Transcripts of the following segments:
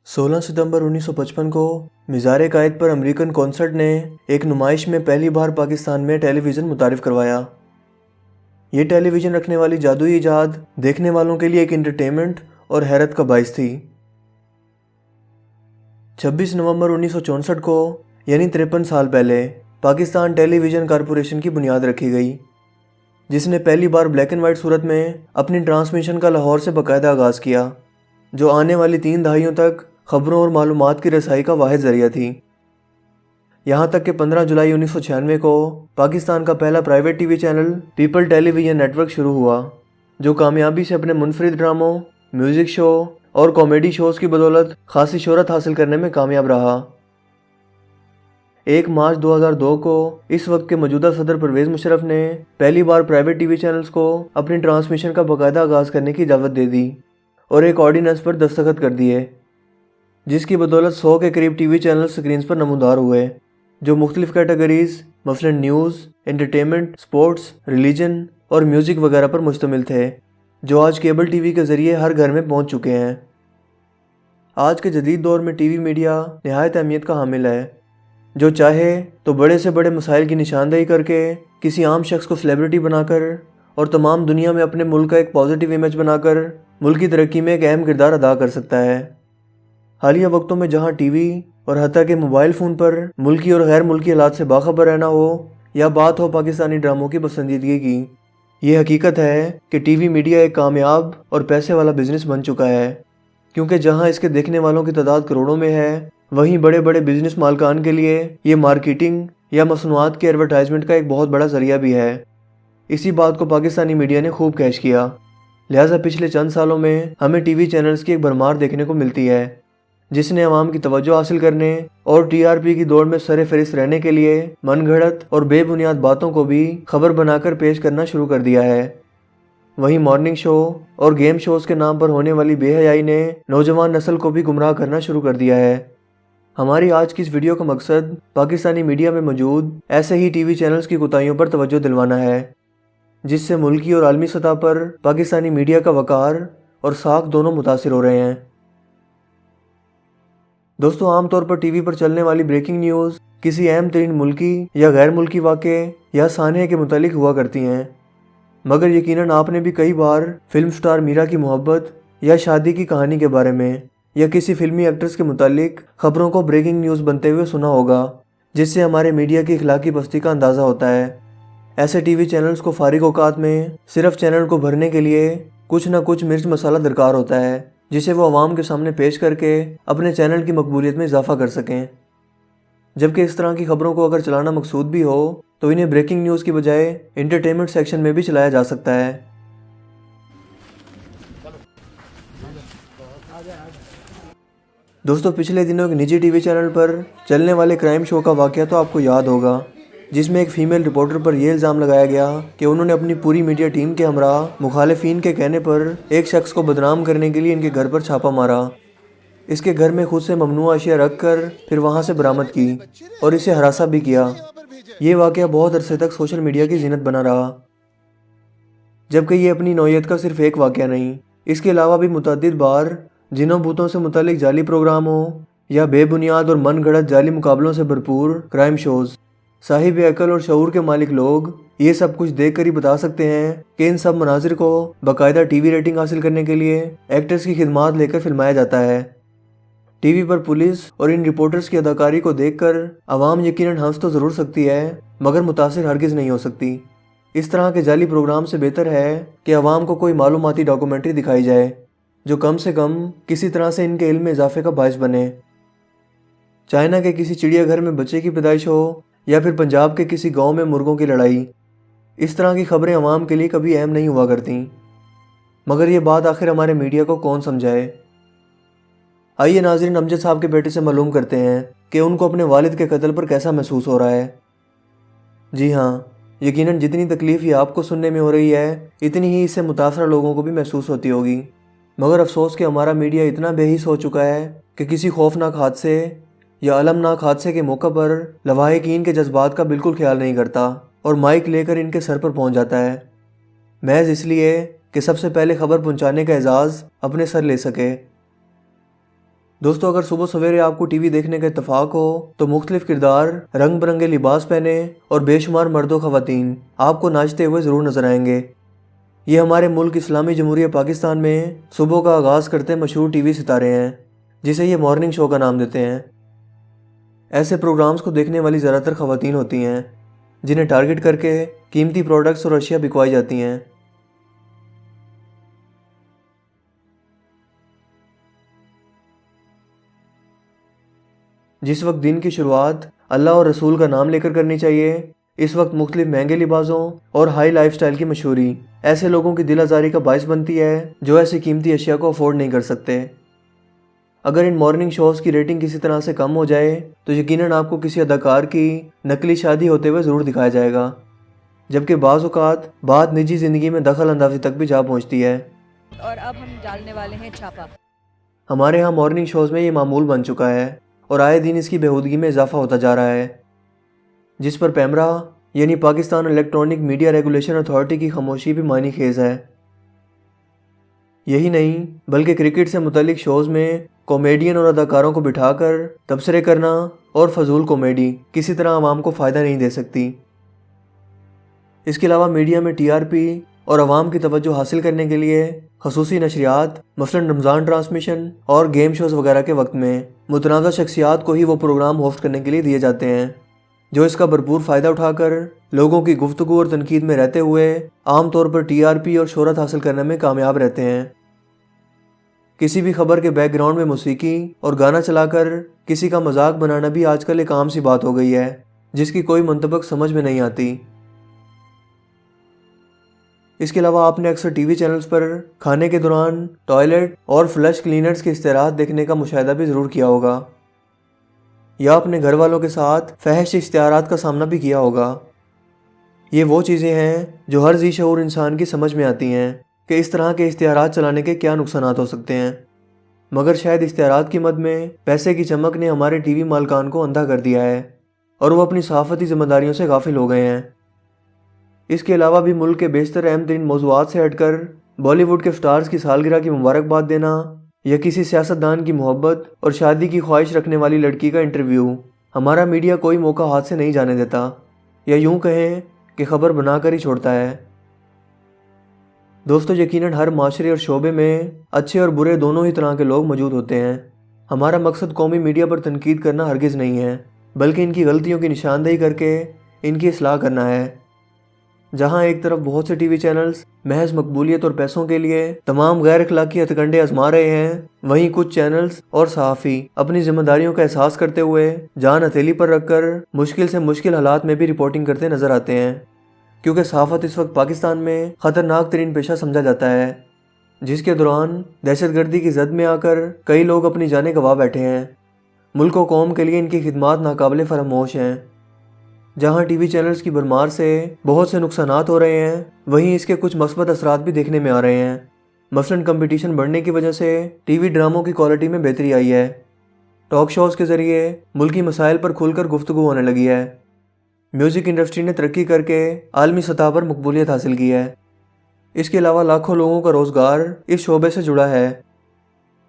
16 सितंबर 1955 को मज़ार कायद पर अमेरिकन कॉन्सर्ट ने एक नुमाइश में पहली बार पाकिस्तान में टेलीविज़न मुतारिफ करवाया। ये टेलीविज़न रखने वाली जादुई इजाद देखने वालों के लिए एक एंटरटेनमेंट और हैरत का बाइस थी। 26 नवंबर 1964 को यानी 53 साल पहले पाकिस्तान टेलीविज़न कॉरपोरेशन की बुनियाद रखी गई, जिसने पहली बार ब्लैक एंड वाइट सूरत में अपनी ट्रांसमिशन का लाहौर से बाकायदा आगाज़ किया, जो आने वाली 3 दहाइयों तक खबरों और मालूमात की रसाई का वाहिद ज़रिया थी। यहाँ तक कि 15 जुलाई 1996 को पाकिस्तान का पहला private TV channel people television network शुरू हुआ, जो कामयाबी से अपने मुनफरिद ड्रामों, म्यूज़िक शो और कॉमेडी शोज़ की बदौलत खासी शोहरत हासिल करने में कामयाब रहा। 1 मार्च 2002 को इस वक्त के मौजूदा सदर परवेज़ मुशर्रफ ने पहली बार प्राइवेट टीवी चैनल्स को अपनी ट्रांसमिशन का बाकायदा आगाज़ करने की इजाज़त दे दी और एक ऑर्डिनेंस पर दस्तखत कर दिए, जिसकी बदौलत 100 के करीब टीवी चैनल स्क्रीन्स पर नमूदार हुए, जो मुख्तलिफ कैटेगरीज़ मसलन न्यूज़, एंटरटेनमेंट, स्पोर्ट्स, रिलीजन और म्यूज़िक वगैरह पर मुश्तमिल थे, जो आज केबल टीवी के ज़रिए हर घर में पहुंच चुके हैं। आज के जदीद दौर में टीवी मीडिया नहायत अहमियत का हामिल है, जो चाहे तो बड़े से बड़े मसाइल की निशानदेही करके किसी आम शख्स को सेलिब्रिटी बनाकर और तमाम दुनिया में अपने मुल्क का एक पॉजिटिव इमेज बनाकर मुल्क की तरक्की में एक अहम किरदार अदा कर सकता है। हालिया वक्तों में जहां टीवी और हत्ता के मोबाइल फ़ोन पर मुल्की और गैर मुल्की हालात से बाखबर रहना हो या बात हो पाकिस्तानी ड्रामों की पसंदीदगी की, ये हकीकत है कि टीवी मीडिया एक कामयाब और पैसे वाला बिजनेस बन चुका है, क्योंकि जहां इसके देखने वालों की तादाद करोड़ों में है, वहीं बड़े बड़े बिजनेस मालकान के लिए ये मार्केटिंग या मसनूआत के एडवर्टाइजमेंट का एक बहुत बड़ा ज़रिया भी है। इसी बात को पाकिस्तानी मीडिया ने खूब कैश किया, लिहाजा पिछले चंद सालों में हमें टीवी चैनल्स की एक भरमार देखने को मिलती है, जिसने अवाम की तवज्जो हासिल करने और टीआरपी की दौड़ में सरे फहरिस्त रहने के लिए मनगढ़ंत और बेबुनियाद बातों को भी खबर बनाकर पेश करना शुरू कर दिया है। वहीं मॉर्निंग शो और गेम शोज़ के नाम पर होने वाली बेहयाई ने नौजवान नस्ल को भी गुमराह करना शुरू कर दिया है। हमारी आज की इस वीडियो का मकसद पाकिस्तानी मीडिया में मौजूद ऐसे ही टीवी चैनल्स की कोताहियों पर तवज्जो दिलवाना है, जिससे मुल्की और आलमी सतह पर पाकिस्तानी मीडिया का वकार और साख दोनों मुतासिर हो रहे हैं। दोस्तों, आमतौर पर टीवी पर चलने वाली ब्रेकिंग न्यूज़ किसी अहम तरीन मुल्की या गैर मुल्की वाक़े या सानहे के मुतालिक हुआ करती हैं, मगर यकीनन आपने भी कई बार फिल्म स्टार मीरा की मोहब्बत या शादी की कहानी के बारे में या किसी फिल्मी एक्ट्रेस के मुतालिक खबरों को ब्रेकिंग न्यूज़ बनते हुए सुना होगा, जिससे हमारे मीडिया की इखलाकी पस्ती का अंदाज़ा होता है। ऐसे टीवी चैनल्स को फारिग औकात में सिर्फ चैनल को भरने के लिए कुछ ना कुछ मिर्च मसाला दरकार होता है, जिसे वो आवाम के सामने पेश करके अपने चैनल की मकबूलियत में इजाफा कर सकें। जबकि इस तरह की खबरों को अगर चलाना मकसूद भी हो तो इन्हें ब्रेकिंग न्यूज़ की बजाय एंटरटेनमेंट सेक्शन में भी चलाया जा सकता है। दोस्तों, पिछले दिनों एक निजी टीवी चैनल पर चलने वाले क्राइम शो का वाक़या तो आपको याद होगा, जिसमें एक फ़ीमेल रिपोर्टर पर यह इल्ज़ाम लगाया गया कि उन्होंने अपनी पूरी मीडिया टीम के हमरा मुखालिफिन के कहने पर एक शख्स को बदनाम करने के लिए इनके घर पर छापा मारा, इसके घर में खुद से ममनूआ अशिया रख कर फिर वहां से बरामद की और इसे हरासा भी किया। ये वाक़या बहुत अरसे तक सोशल मीडिया की जीनत बना रहा, जबकि ये अपनी नौयत का सिर्फ एक वाक़या नहीं, इसके अलावा भी मुतअद्दिद बार जिनों भूतों से मुतालिक जाली प्रोग्रामों या बेबुनियाद और मन गढ़ंत जाली मुकाबलों से भरपूर क्राइम शोज़ साहिब अकल और शऊर के मालिक लोग ये सब कुछ देख कर ही बता सकते हैं कि इन सब मनाजिर को बाकायदा टीवी रेटिंग हासिल करने के लिए एक्टर्स की खिदमात लेकर फिल्माया जाता है। टीवी पर पुलिस और इन रिपोर्टर्स की अदाकारी को देखकर आवाम यकीनन हंस तो ज़रूर सकती है, मगर मुतासिर हरगिज़ नहीं हो सकती। इस तरह के जाली प्रोग्राम से बेहतर है कि आवाम को कोई मालूमाती डॉक्यूमेंट्री दिखाई जाए, जो कम से कम किसी तरह से इनके इल्म में इजाफे का बायस बने। चाइना के किसी चिड़ियाघर में बच्चे की पैदाइश हो या फिर पंजाब के किसी गांव में मुर्गों की लड़ाई, इस तरह की खबरें आवाम के लिए कभी अहम नहीं हुआ करती, मगर ये बात आखिर हमारे मीडिया को कौन समझाए। आइए नाज़रीन, अमजद साहब के बेटे से मालूम करते हैं कि उनको अपने वालिद के कत्ल पर कैसा महसूस हो रहा है। जी हाँ, यकीनन जितनी तकलीफ़ ये आपको सुनने में हो रही है, इतनी ही इससे मुतासर लोगों को भी महसूस होती होगी, मगर अफसोस कि हमारा मीडिया इतना बेहिस हो चुका है कि किसी खौफनाक हादसे या अलमनाक हादसे के मौके पर लवाहिकीन के जज्बात का बिल्कुल ख्याल नहीं करता और माइक लेकर इनके सर पर पहुंच जाता है, महज इसलिए कि सबसे पहले खबर पहुंचाने का एजाज़ अपने सर ले सके। دوستو اگر صبح سویرے آپ کو ٹی وی دیکھنے کا اتفاق ہو تو مختلف کردار، رنگ برنگے لباس پہنے اور بے شمار مرد و خواتین آپ کو ناچتے ہوئے ضرور نظر آئیں گے۔ یہ ہمارے ملک اسلامی جمہوریہ پاکستان میں صبح کا آغاز کرتے مشہور ٹی وی ستارے ہیں، جسے یہ مارننگ شو کا نام دیتے ہیں۔ ایسے پروگرامز کو دیکھنے والی زیادہ تر خواتین ہوتی ہیں، جنہیں ٹارگٹ کر کے قیمتی پروڈکٹس اور اشیاء بکوائی جاتی ہیں۔ جس وقت دن کی شروعات اللہ اور رسول کا نام لے کر کرنی چاہیے، اس وقت مختلف مہنگے لباسوں اور ہائی لائف سٹائل کی مشہوری ایسے لوگوں کی دل آزاری کا باعث بنتی ہے جو ایسی قیمتی اشیاء کو افورڈ نہیں کر سکتے۔ اگر ان مارننگ شوز کی ریٹنگ کسی طرح سے کم ہو جائے تو یقیناً آپ کو کسی اداکار کی نقلی شادی ہوتے ہوئے ضرور دکھایا جائے گا، جبکہ بعض اوقات بات نجی زندگی میں دخل اندازی تک بھی جا پہنچتی ہے۔ اور اب ہم ڈالنے والے ہیں چھاپا۔ ہمارے ہاں مارننگ شوز میں یہ معمول بن چکا ہے اور آئے دن اس کی بےہودگی میں اضافہ ہوتا جا رہا ہے، جس پر پیمرا یعنی Pakistan electronic media regulation authority کی خاموشی بھی معنی خیز ہے۔ یہی نہیں بلکہ کرکٹ سے متعلق شوز میں کامیڈین اور اداکاروں کو بٹھا کر تبصرے کرنا اور فضول کامیڈی کسی طرح عوام کو فائدہ نہیں دے سکتی۔ اس کے علاوہ میڈیا میں ٹی آر پی اور عوام کی توجہ حاصل کرنے کے لیے خصوصی نشریات مثلاً رمضان ٹرانسمیشن اور گیم شوز وغیرہ کے وقت میں متنازع شخصیات کو ہی وہ پروگرام ہوسٹ کرنے کے لیے دیے جاتے ہیں، جو اس کا بھرپور فائدہ اٹھا کر لوگوں کی گفتگو اور تنقید میں رہتے ہوئے عام طور پر ٹی آر پی اور شہرت حاصل کرنے میں کامیاب رہتے ہیں۔ کسی بھی خبر کے بیک گراؤنڈ میں موسیقی اور گانا چلا کر کسی کا مذاق بنانا بھی آج کل ایک عام سی بات ہو گئی ہے، جس کی کوئی منطبق سمجھ میں نہیں آتی۔ اس کے علاوہ آپ نے اکثر ٹی وی چینلز پر کھانے کے دوران ٹوائلٹ اور فلش کلینرز کے اشتہارات دیکھنے کا مشاہدہ بھی ضرور کیا ہوگا، یا اپنے گھر والوں کے ساتھ فحش اشتہارات کا سامنا بھی کیا ہوگا۔ یہ وہ چیزیں ہیں جو ہر ذی شعور انسان کی سمجھ میں آتی ہیں کہ اس طرح کے اشتہارات چلانے کے کیا نقصانات ہو سکتے ہیں، مگر شاید اشتہارات کی مد میں پیسے کی چمک نے ہمارے ٹی وی مالکان کو اندھا کر دیا ہے اور وہ اپنی صحافتی ذمہ داریوں سے غافل ہو گئے ہیں۔ اس کے علاوہ بھی ملک کے بیشتر اہم ترین موضوعات سے ہٹ کر بالی ووڈ کے سٹارز کی سالگرہ کی مبارکباد دینا یا کسی سیاستدان کی محبت اور شادی کی خواہش رکھنے والی لڑکی کا انٹرویو ہمارا میڈیا کوئی موقع ہاتھ سے نہیں جانے دیتا، یا یوں کہیں کہ خبر بنا کر ہی چھوڑتا ہے۔ دوستو یقیناً ہر معاشرے اور شعبے میں اچھے اور برے دونوں ہی طرح کے لوگ موجود ہوتے ہیں۔ ہمارا مقصد قومی میڈیا پر تنقید کرنا ہرگز نہیں ہے، بلکہ ان کی غلطیوں کی نشاندہی کر کے ان کی اصلاح کرنا ہے۔ جہاں ایک طرف بہت سے ٹی وی چینلز محض مقبولیت اور پیسوں کے لیے تمام غیر اخلاقی ہتھ کنڈے آزما رہے ہیں، وہیں کچھ چینلز اور صحافی اپنی ذمہ داریوں کا احساس کرتے ہوئے جان ہتھیلی پر رکھ کر مشکل سے مشکل حالات میں بھی رپورٹنگ کرتے نظر آتے ہیں، کیونکہ صحافت اس وقت پاکستان میں خطرناک ترین پیشہ سمجھا جاتا ہے، جس کے دوران دہشت گردی کی زد میں آ کر کئی لوگ اپنی جانیں گنوا بیٹھے ہیں۔ ملک و قوم کے لیے ان کی خدمات ناقابل فراموش ہیں۔ جہاں ٹی وی چینلز کی بھرمار سے بہت سے نقصانات ہو رہے ہیں، وہیں اس کے کچھ مثبت اثرات بھی دیکھنے میں آ رہے ہیں۔ مثلاً کمپٹیشن بڑھنے کی وجہ سے ٹی وی ڈراموں کی کوالٹی میں بہتری آئی ہے، ٹاک شوز کے ذریعے ملکی مسائل پر کھل کر گفتگو ہونے لگی ہے، میوزک انڈسٹری نے ترقی کر کے عالمی سطح پر مقبولیت حاصل کی ہے۔ اس کے علاوہ لاکھوں لوگوں کا روزگار اس شعبے سے جڑا ہے۔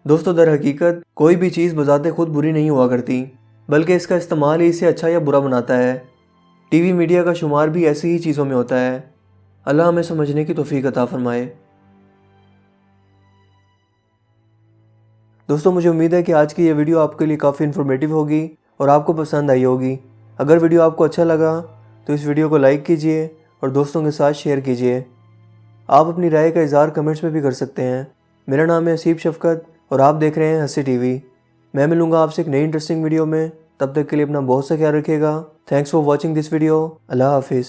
دوستو در حقیقت کوئی بھی چیز بذات خود بری نہیں ہوا کرتی، بلکہ اس کا استعمال ہی اسے اچھا یا برا بناتا ہے۔ ٹی وی میڈیا کا شمار بھی ایسی ہی چیزوں میں ہوتا ہے۔ اللہ ہمیں سمجھنے کی توفیق عطا فرمائے۔ دوستو مجھے امید ہے کہ آج کی یہ ویڈیو آپ کے لیے کافی انفارمیٹیو ہوگی اور آپ کو پسند آئی ہوگی۔ اگر ویڈیو آپ کو اچھا لگا تو اس ویڈیو کو لائک کیجئے اور دوستوں کے ساتھ شیئر کیجئے۔ آپ اپنی رائے کا اظہار کمنٹس میں بھی کر سکتے ہیں۔ میرا نام ہے حسیب شفقت اور آپ دیکھ رہے ہیں ہنسی ٹی وی۔ میں ملوں گا آپ سے ایک نئی انٹرسٹنگ ویڈیو میں، تب تک کے لیے اپنا بہت سا خیال رکھیے گا۔ Thanks for watching this video. اللہ حافظ۔